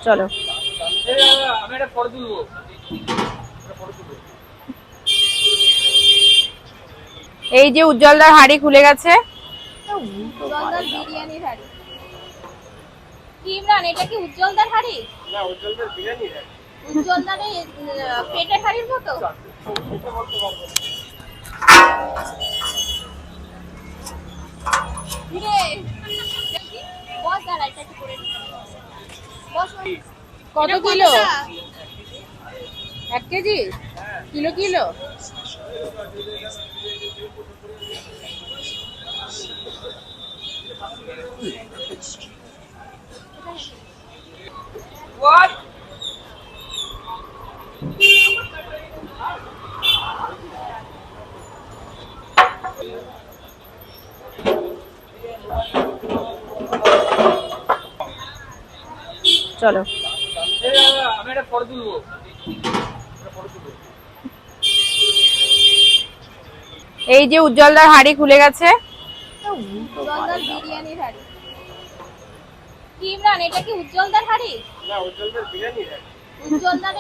চলো এই যে উজ্জ্বলদার হাড়ি খুলে গেছে। উজ্জ্বলদার বিরিয়ানির হাড়ি। কি ইমরান, এটা কি উজ্জ্বলদার হাড়ি? না, উজ্জ্বলদার বিরিয়ানি হাড়ি। উজ্জ্বলদার এই পেটের হাড়ির মতো। বস দাঁড়া, এটা একটু করে বস। কত কিলো? 1 কেজি? Kilo kilo? চলো আমি এটা পরে তুলবো। এই যে উজ্জ্বলদার হাড়ি খুলে গেছে। উজ্জ্বলদার বিরিয়ানির হাড়ি। কি ইমরান, এটা কি উজ্জ্বলদার হাড়ি? না, উজ্জ্বলদার বিরিয়ানি হাড়ি। উজ্জ্বলদার